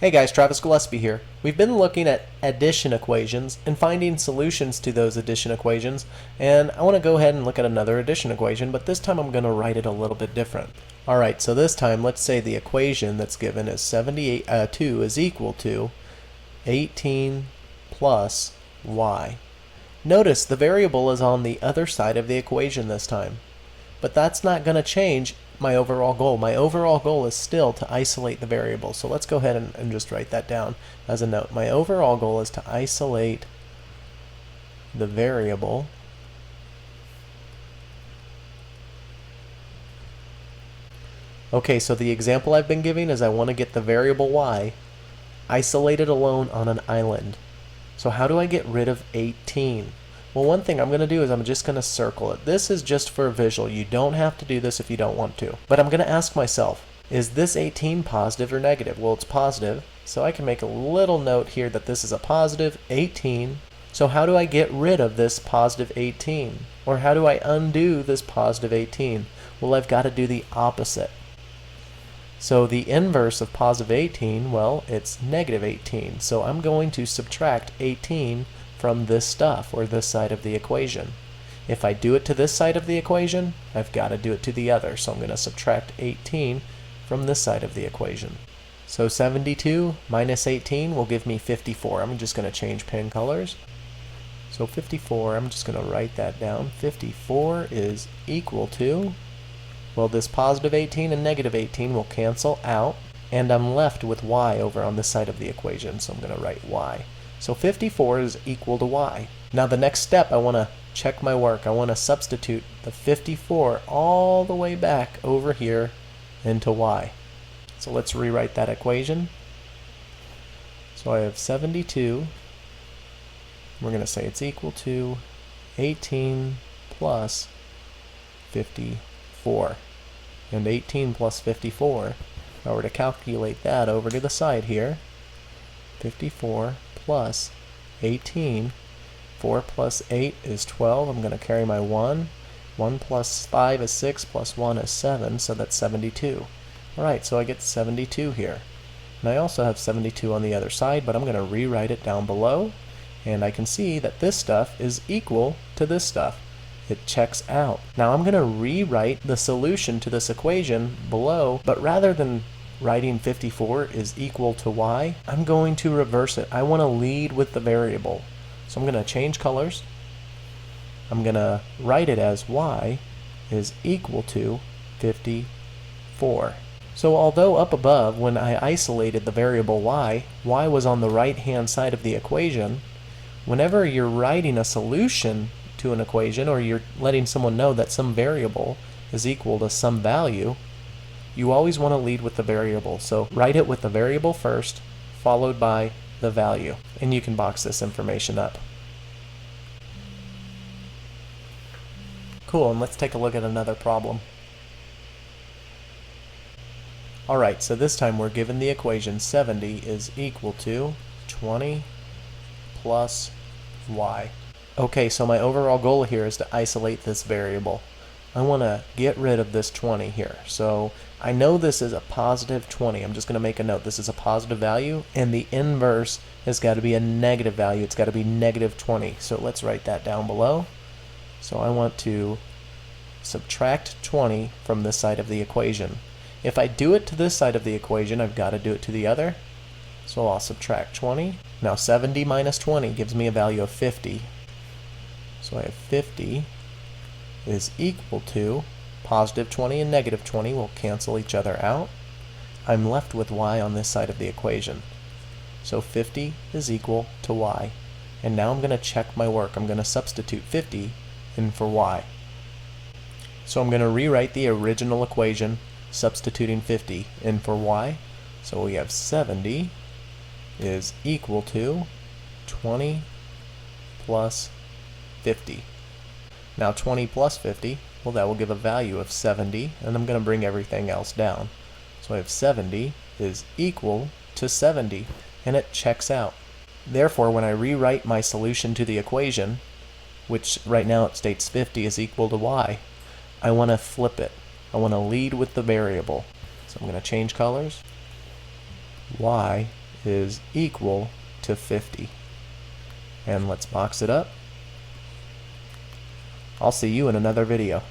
Hey guys, Travis Gillespie here. We've been looking at addition equations and finding solutions to those addition equations, and I want to go ahead and look at another addition equation, but this time I'm going to write it a little bit different. Alright, so this time let's say the equation that's given is 2 is equal to 18 plus y. Notice the variable is on the other side of the equation this time, but that's not going to change my overall goal. My overall goal is still to isolate the variable. So let's go ahead and just write that down as a note. My overall goal is to isolate the variable Okay, so the example I've been giving is I want to get the variable y isolated alone on an island. So how do I get rid of 18? Well, one thing I'm going to do is I'm just going to circle it. This is just for a visual. You don't have to do this if you don't want to. But I'm going to ask myself, is this 18 positive or negative? Well, it's positive, so I can make a little note here that this is a positive 18. So how do I get rid of this positive 18? Or how do I undo this positive 18? Well, I've got to do the opposite. So the inverse of positive 18, well, it's negative 18. So I'm going to subtract 18 from this stuff, or this side of the equation. If I do it to this side of the equation, I've got to do it to the other. So I'm going to subtract 18 from this side of the equation. So 72 minus 18 will give me 54. I'm just going to change pen colors. So 54, I'm just going to write that down. 54 is equal to, well, this positive 18 and negative 18 will cancel out, and I'm left with y over on this side of the equation, so I'm going to write y. So 54 is equal to y. Now the next step, I want to check my work. I want to substitute the 54 all the way back over here into y. So let's rewrite that equation. So I have 72. We're going to say it's equal to 18 plus 54. And 18 plus 54, if I were to calculate that over to the side here, 54 plus 18, 4 plus 8 is 12, I'm going to carry my 1, 1 plus 5 is 6, plus 1 is 7, so that's 72. Alright, so I get 72 here. And I also have 72 on the other side, but I'm going to rewrite it down below, and I can see that this stuff is equal to this stuff. It checks out. Now I'm going to rewrite the solution to this equation below, but rather than writing 54 is equal to y, I'm going to reverse it. I want to lead with the variable. So I'm going to change colors. I'm going to write it as y is equal to 54. So although up above, when I isolated the variable y was on the right hand side of the equation, whenever you're writing a solution to an equation, or you're letting someone know that some variable is equal to some value, you always want to lead with the variable. So write it with the variable first, followed by the value. And you can box this information up. Cool, and let's take a look at another problem. Alright, so this time we're given the equation 70 is equal to 20 plus y. Okay, so my overall goal here is to isolate this variable. I want to get rid of this 20 here. So I know this is a positive 20. I'm just going to make a note. This is a positive value, and the inverse has got to be a negative value. It's got to be negative 20. So let's write that down below. So I want to subtract 20 from this side of the equation. If I do it to this side of the equation, I've got to do it to the other. So I'll subtract 20. Now 70 minus 20 gives me a value of 50. So I have 50 is equal to positive 20 and negative 20 will cancel each other out. I'm left with y on this side of the equation. So 50 is equal to y. And now I'm going to check my work. I'm going to substitute 50 in for y. So I'm going to rewrite the original equation, substituting 50 in for y. So we have 70 is equal to 20 plus 50. Now 20 plus 50, well, that will give a value of 70, and I'm going to bring everything else down. So I have 70 is equal to 70, and it checks out. Therefore, when I rewrite my solution to the equation, which right now it states 50 is equal to y, I want to flip it. I want to lead with the variable. So I'm going to change colors. Y is equal to 50. And let's box it up. I'll see you in another video.